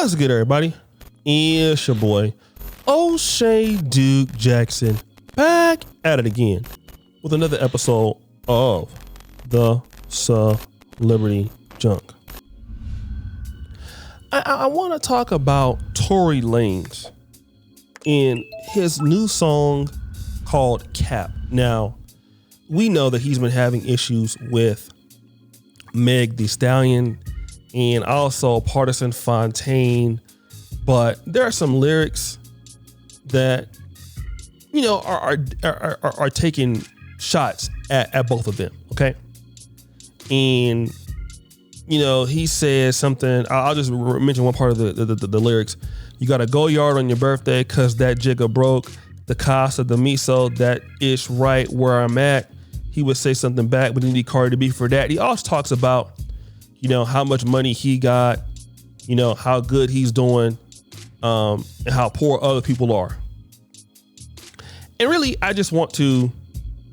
What's good, everybody? It's your boy, O'Shea Duke Jackson, back at it again with another episode of the Celebrity Junk. I want to talk about Tory Lanez and his new song called Cap. Now, we know that he's been having issues with Meg Thee Stallion and also Partisan Fontaine, but there are some lyrics that, you know, are taking shots at both of them. Okay. And, you know, he says something, I'll just mention one part of the lyrics. You got to go yard on your birthday cause that jigger broke. The cost of the miso, that is right where I'm at. He would say something back, but he need Cardi to be for that. He also talks about, you know, how much money he got, you know, how good he's doing, and how poor other people are. And really, I just want to, you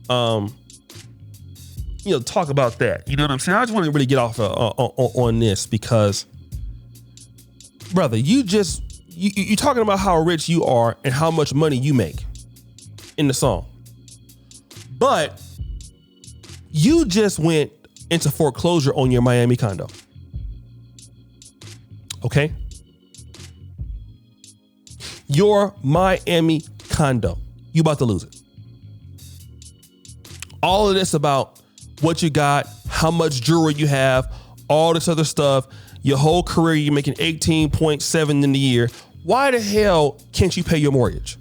know, talk about that. You know what I'm saying? I just want to really get off on this because, brother, you talking about how rich you are and how much money you make in the song. But you just went into foreclosure on your Miami condo. Okay? Your Miami condo. You about to lose it. All of this about what you got, how much jewelry you have, all this other stuff, your whole career, you're making 18.7 in the year. Why the hell can't you pay your mortgage?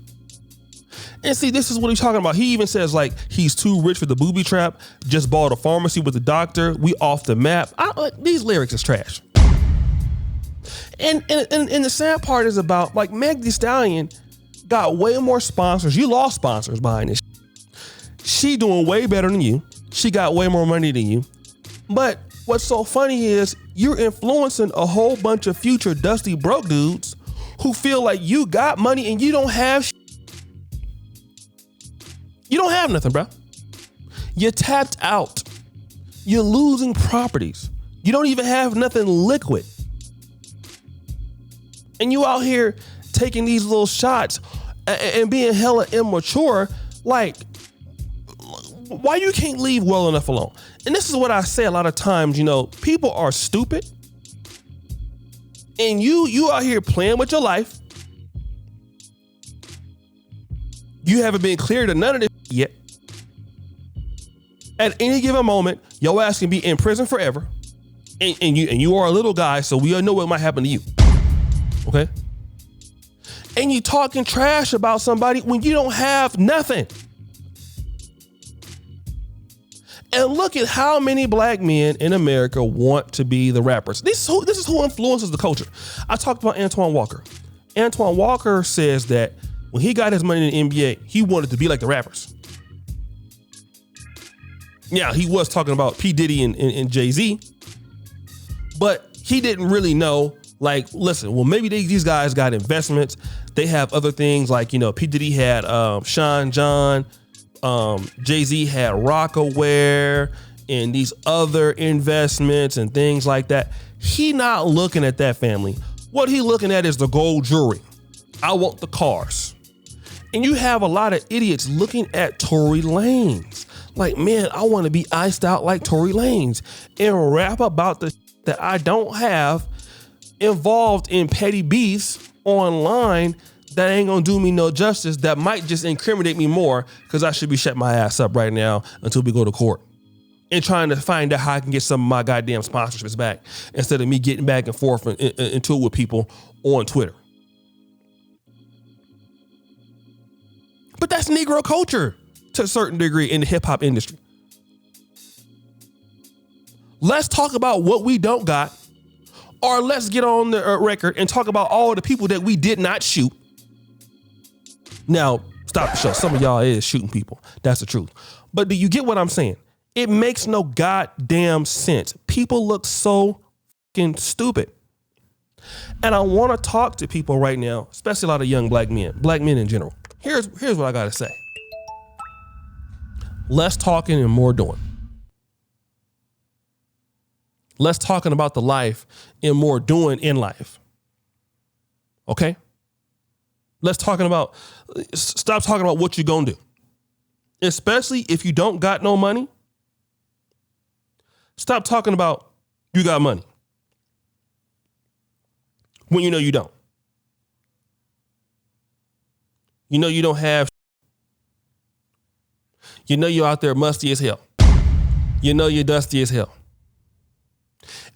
And see, this is what he's talking about. He even says like he's too rich for the booby trap. Just bought a pharmacy with the doctor. We off the map. These lyrics is trash. And the sad part is about like Meg Thee Stallion got way more sponsors. You lost sponsors behind this. She doing way better than you. She got way more money than you. But what's so funny is you're influencing a whole bunch of future dusty broke dudes who feel like you got money and you don't have. You don't have nothing, bro. You're tapped out. You're losing properties. You don't even have nothing liquid. And you out here taking these little shots and being hella immature. Like, why you can't leave well enough alone? And this is what I say a lot of times, you know, people are stupid. And you out here playing with your life. You haven't been cleared of none of this yet. At any given moment, your ass can be in prison forever. And you are a little guy, so we all know what might happen to you. Okay? And you talking trash about somebody when you don't have nothing. And look at how many black men in America want to be the rappers. This is who influences the culture. I talked about Antoine Walker. Antoine Walker says that when he got his money in the NBA, he wanted to be like the rappers. Yeah, he was talking about P. Diddy and Jay-Z, but he didn't really know, like, listen, well, maybe these guys got investments. They have other things like, you know, P. Diddy had Sean John, Jay-Z had Rockaware and these other investments and things like that. He not looking at that, family. What he looking at is the gold jewelry. I want the cars. And you have a lot of idiots looking at Tory Lanez. Like, man, I want to be iced out like Tory Lanez and rap about the that I don't have, involved in petty beefs online that ain't gonna do me no justice, that might just incriminate me more because I should be shutting my ass up right now until we go to court and trying to find out how I can get some of my goddamn sponsorships back instead of me getting back and forth into it with people on Twitter. But that's Negro culture to a certain degree in the hip hop industry. Let's talk about what we don't got, or let's get on the record and talk about all the people that we did not shoot. Now, stop the show. Some of y'all is shooting people. That's the truth. But do you get what I'm saying? It makes no goddamn sense. People look so fucking stupid. And I want to talk to people right now, especially a lot of young black men in general. Here's what I got to say. Less talking and more doing. Less talking about the life and more doing in life. Okay? Stop talking about what you're going to do. Especially if you don't got no money. Stop talking about you got money when you know you don't. You know you don't have. You know you're out there musty as hell. You know you're dusty as hell.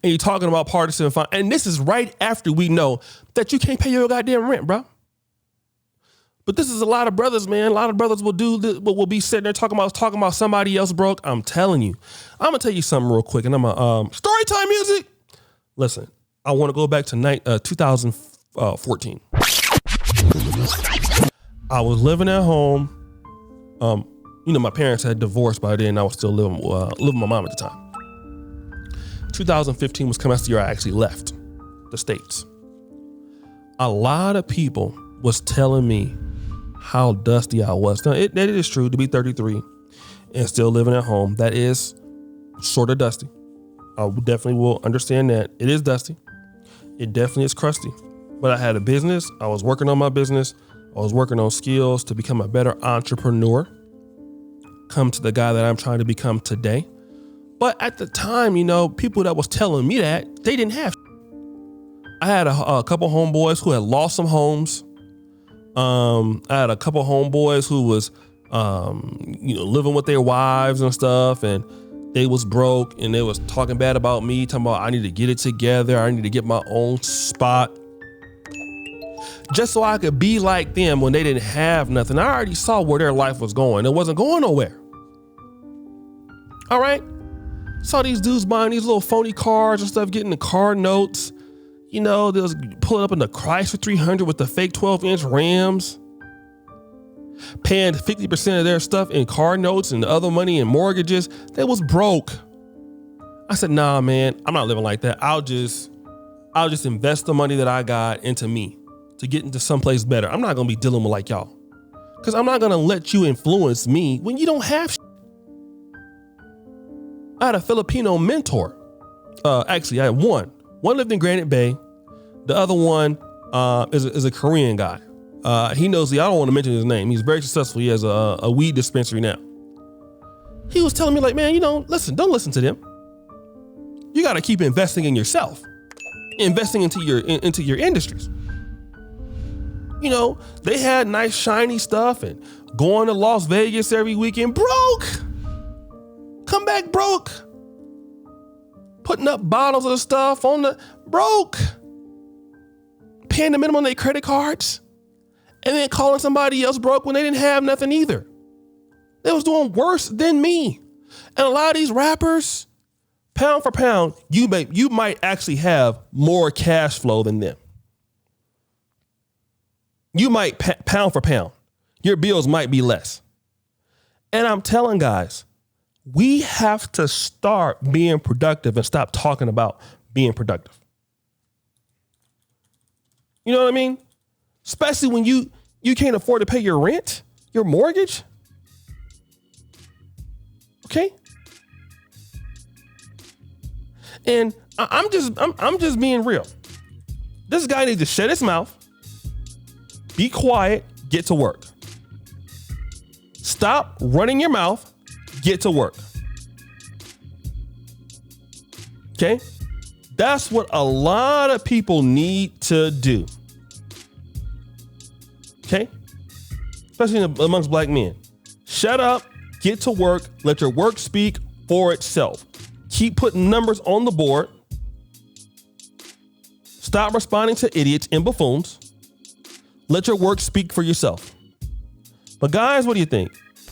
And you're talking about partisan fine. And this is right after we know that you can't pay your goddamn rent, bro. But this is a lot of brothers, man. A lot of brothers will do this, will be sitting there talking about somebody else broke. I'm telling you. I'm gonna tell you something real quick, and I'm story time music. Listen, I want to go back to 2014. I was living at home. My parents had divorced by then. I was still living with my mom at the time. 2015 was coming. That's the year I actually left the States. A lot of people was telling me how dusty I was. Now, it is true to be 33 and still living at home. That is sort of dusty. I definitely will understand that. It is dusty. It definitely is crusty. But I had a business. I was working on my business. I was working on skills to become a better entrepreneur. Come to the guy that I'm trying to become today. But at the time, people that was telling me that, they didn't have. I had a couple homeboys who had lost some homes. I had a couple homeboys who was, living with their wives and stuff, and they was broke, and they was talking bad about me, talking about I need to get it together. I need to get my own spot. Just so I could be like them when they didn't have nothing. I already saw where their life was going. It wasn't going nowhere. All right. Saw these dudes buying these little phony cars and stuff, getting the car notes. They was pulling up in the Chrysler 300 with the fake 12-inch Rams. Paying 50% of their stuff in car notes and the other money in mortgages. They was broke. I said, nah, man, I'm not living like that. I'll just invest the money that I got into me to get into someplace better. I'm not going to be dealing with like y'all. Because I'm not going to let you influence me when you don't have shit. I had a Filipino mentor. Actually, I had one. One lived in Granite Bay. The other one is a Korean guy. He knows I don't want to mention his name. He's very successful. He has a weed dispensary now. He was telling me like, man, don't listen to them. You got to keep investing in yourself, investing into your industries. They had nice shiny stuff and going to Las Vegas every weekend. Broke. Come back broke. Putting up bottles of the stuff on the broke. Paying the minimum on their credit cards. And then calling somebody else broke when they didn't have nothing either. They was doing worse than me. And a lot of these rappers, pound for pound, you might actually have more cash flow than them. You might pound for pound. Your bills might be less. And I'm telling guys, we have to start being productive and stop talking about being productive. You know what I mean? Especially when you can't afford to pay your rent, your mortgage. Okay? And I'm just being real. This guy needs to shut his mouth, be quiet, get to work. Stop running your mouth, get to work. Okay? That's what a lot of people need to do. Okay? Especially amongst black men. Shut up, get to work, let your work speak for itself. Keep putting numbers on the board. Stop responding to idiots and buffoons. Let your work speak for yourself. But guys, what do you think?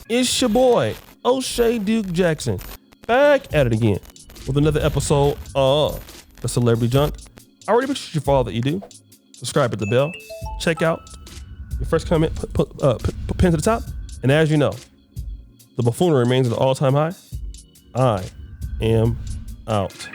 It's your boy, O'Shea Duke Jackson, back at it again with another episode of The Celebrity Junk. I already appreciate you for all that you do. Subscribe, hit the bell. Check out your first comment, put pin to the top. And as you know, the buffoonery remains at an all-time high. I am out.